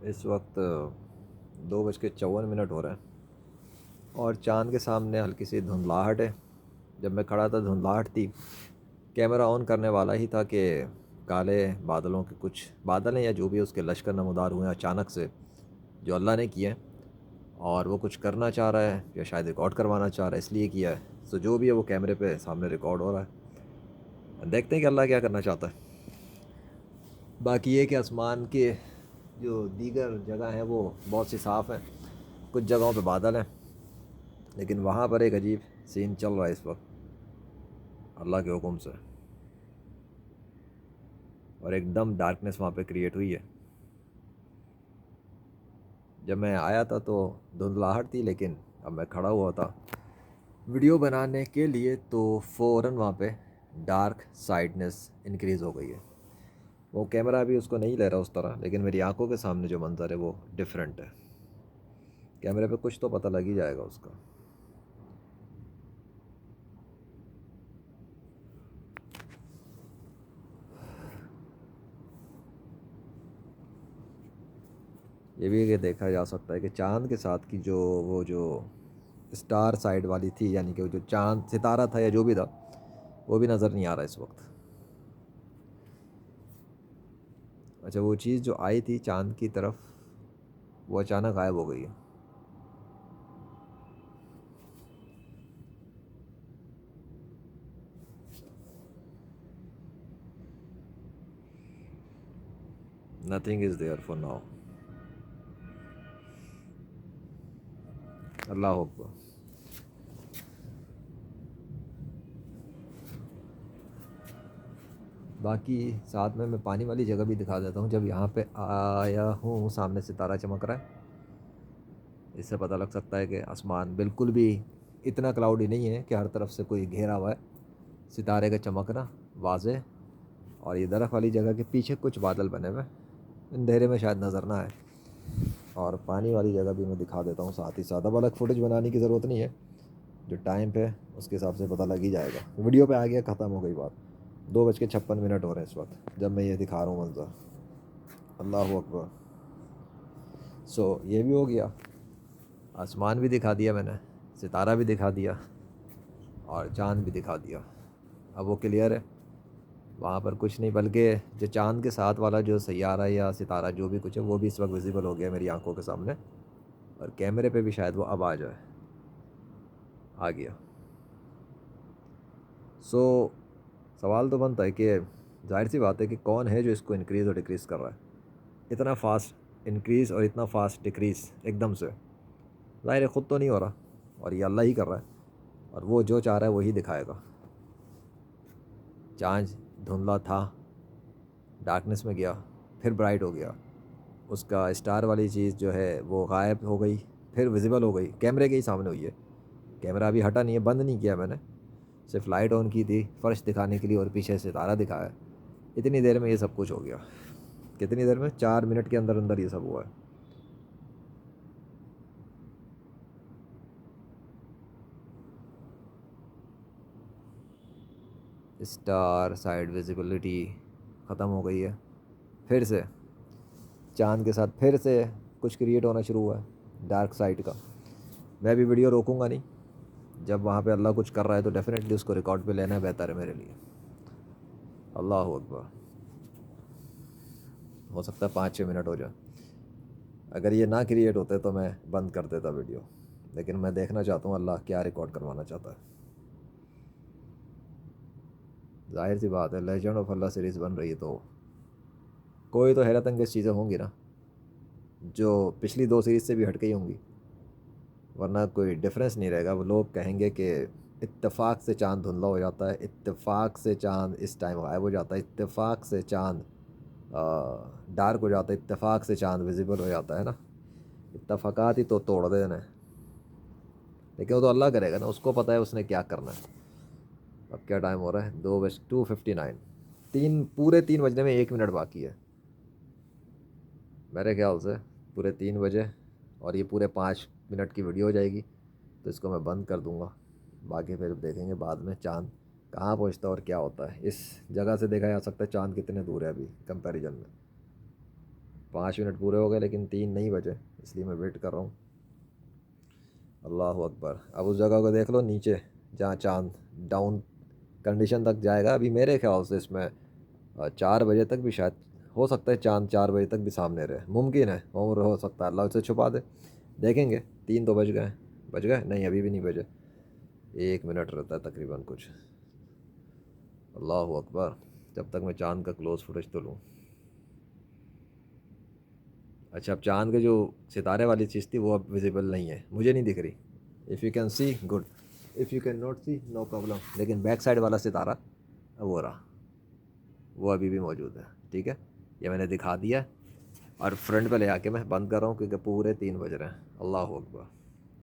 اس وقت 2:54 ہو رہا ہے اور چاند کے سامنے ہلکی سی دھندلاہٹ ہے. جب میں کھڑا تھا دھندلاہٹ تھی. کیمرہ آن کرنے والا ہی تھا کہ کالے بادلوں کے کچھ بادل ہیں یا جو بھی اس کے لشکر نمودار ہوئے ہیں اچانک سے جو اللہ نے کیے ہیں، اور وہ کچھ کرنا چاہ رہا ہے یا شاید ریکارڈ کروانا چاہ رہا ہے اس لیے کیا ہے. سو جو بھی ہے وہ کیمرے پہ سامنے ریکارڈ ہو رہا ہے. دیکھتے ہیں کہ اللہ کیا کرنا چاہتا ہے. باقی یہ کہ آسمان کے جو دیگر جگہ ہیں وہ بہت سی صاف ہیں. کچھ جگہوں پہ بادل ہیں لیکن وہاں پر ایک عجیب سین چل رہا ہے اس وقت اللہ کے حکم سے، اور ایک دم ڈارکنیس وہاں پہ کریٹ ہوئی ہے. جب میں آیا تھا تو دھندلاہٹ تھی، لیکن اب میں کھڑا ہوا تھا ویڈیو بنانے کے لیے تو فوراً وہاں پہ ڈارک سائڈنس انکریز ہو گئی ہے. وہ کیمرہ بھی اس کو نہیں لے رہا اس طرح، لیکن میری آنکھوں کے سامنے جو منظر ہے وہ ڈیفرنٹ ہے. کیمرے پہ کچھ تو پتہ لگ ہی جائے گا اس کا. یہ بھی کہ دیکھا جا سکتا ہے کہ چاند کے ساتھ کی جو وہ جو اسٹار سائڈ والی تھی، یعنی کہ وہ جو چاند ستارہ تھا یا جو بھی تھا، وہ بھی نظر نہیں آ رہا اس وقت. اچھا، وہ چیز جو آئی تھی چاند کی طرف وہ اچانک غائب ہو گئی ہے. Nothing is there for now. اللہ اکبر. باقی ساتھ میں پانی والی جگہ بھی دکھا دیتا ہوں. جب یہاں پہ آیا ہوں سامنے ستارہ چمک رہا ہے. اس سے پتہ لگ سکتا ہے کہ آسمان بالکل بھی اتنا کلاؤڈی نہیں ہے کہ ہر طرف سے کوئی گھیرا ہوا ہے. ستارے کا چمکنا واضح، اور یہ درخت والی جگہ کے پیچھے کچھ بادل بنے ہوئے اندھیرے میں شاید نظر نہ آئے. اور پانی والی جگہ بھی میں دکھا دیتا ہوں ساتھ ہی ساتھ. اب الگ فوٹیج بنانے کی ضرورت نہیں ہے، جو ٹائم پہ اس کے حساب سے پتہ لگ ہی جائے گا. ویڈیو پہ آ گیا، ختم ہو گئی بات. 2:56 ہو رہے ہیں اس وقت جب میں یہ دکھا رہا ہوں منظر. اللہ اکبر. سو یہ بھی ہو گیا، آسمان بھی دکھا دیا میں نے، ستارہ بھی دکھا دیا اور چاند بھی دکھا دیا. اب وہ کلیئر ہے، وہاں پر کچھ نہیں، بلکہ جو چاند کے ساتھ والا جو سیارہ یا ستارہ جو بھی کچھ ہے وہ بھی اس وقت ویزیبل ہو گیا میری آنکھوں کے سامنے. اور کیمرے پہ بھی شاید وہ اب آ جائے. آ گیا. سو سوال تو بنتا ہے کہ ظاہر سی بات ہے کہ کون ہے جو اس کو انکریز اور ڈکریز کر رہا ہے. اتنا فاسٹ انکریز اور اتنا فاسٹ ڈکریز ایک دم سے. ظاہر ہے خود تو نہیں ہو رہا، اور یہ اللہ ہی کر رہا ہے، اور وہ جو چاہ رہا ہے وہی دکھائے گا. چاند دھندلا تھا، ڈارکنیس میں گیا، پھر برائٹ ہو گیا. اس کا اسٹار والی چیز جو ہے وہ غائب ہو گئی، پھر ویزیبل ہو گئی. کیمرے کے ہی سامنے ہوئی ہے. کیمرہ ابھی ہٹا نہیں ہے، بند نہیں کیا میں نے، صرف لائٹ آن کی تھی فرش دکھانے کے لیے اور پیچھے ستارہ دکھایا. اتنی دیر میں یہ سب کچھ ہو گیا. کتنی دیر میں؟ 4 منٹ کے اندر اندر یہ سب ہوا ہے. اسٹار سائڈ ویزیبلٹی ختم ہو گئی ہے. پھر سے چاند کے ساتھ پھر سے کچھ کریٹ ہونا شروع ہوا ہے ڈارک سائڈ کا. میں بھی ویڈیو روکوں گا نہیں. جب وہاں پہ اللہ کچھ کر رہا ہے تو ڈیفینیٹلی اس کو ریکارڈ پہ لینا بہتر ہے میرے لیے. اللہ اکبر. ہو سکتا ہے 5-6 منٹ ہو جائے. اگر یہ نہ کریٹ ہوتے تو میں بند کر دیتا ویڈیو، لیکن میں دیکھنا چاہتا ہوں اللہ کیا ریکارڈ کروانا چاہتا ہے. ظاہر سی بات ہے لیجنڈ آف اللہ سیریز بن رہی ہے تو کوئی تو حیرت انگیز چیزیں ہوں گی نا، جو پچھلی 2 سیریز سے بھی ہٹ گئی ہوں گی. ورنہ کوئی ڈفرینس نہیں رہے گا. وہ لوگ کہیں گے کہ اتفاق سے چاند دھندلا ہو جاتا ہے، اتفاق سے چاند اس ٹائم غائب ہو جاتا ہے، اتفاق سے چاند ڈارک ہو جاتا ہے، اتفاق سے چاند ویزیبل ہو جاتا ہے نا. اتفاقات ہی تو توڑ دینا ہے. لیکن وہ تو اللہ کرے گا نا، اس کو پتہ ہے اس نے کیا کرنا ہے. اب کیا ٹائم ہو رہا ہے؟ 2:59. پورے 3 بجنے میں 1 منٹ باقی ہے میرے خیال سے. پورے 3 بجے اور یہ پورے 5 منٹ کی ویڈیو ہو جائے گی تو اس کو میں بند کر دوں گا. باقی پھر دیکھیں گے بعد میں چاند کہاں پہنچتا ہے اور کیا ہوتا ہے. اس جگہ سے دیکھا جا سکتا ہے چاند کتنے دور ہے ابھی کمپیریزن میں. 5 منٹ پورے ہو گئے لیکن 3 نہیں بجے، اس لیے میں ویٹ کر رہا ہوں۔ اللہ اکبر، اب اس جگہ کو دیکھ لو نیچے جہاں چاند ڈاؤن کنڈیشن تک جائے گا۔ ابھی میرے خیال سے اس میں 4 بجے تک بھی شاید ہو سکتا ہے چاند 4 بجے تک بھی سامنے رہے، ممکن ہے، عمر ہو سکتا ہے اللہ اسے چھپا دے، دیکھیں گے۔ 3 تو بج گئے نہیں، ابھی بھی نہیں بجے، 1 منٹ رہتا ہے تقریباً کچھ۔ اللہ اکبر، جب تک میں چاند کا کلوز فوٹیج تو لوں۔ اچھا، اب چاند کے جو ستارے والی چیز تھی وہ اب ویزیبل نہیں ہے، مجھے نہیں دکھ رہی۔ If you can see good, if you can not see no problem, لیکن بیک سائڈ والا ستارہ وہ رہا، وہ ابھی بھی موجود ہے۔ ٹھیک ہے، یہ میں نے دکھا دیا، اور فرنٹ پہ لے آ کے میں بند کر رہا ہوں کیونکہ پورے 3 بج رہے ہیں۔ اللہ اکبر۔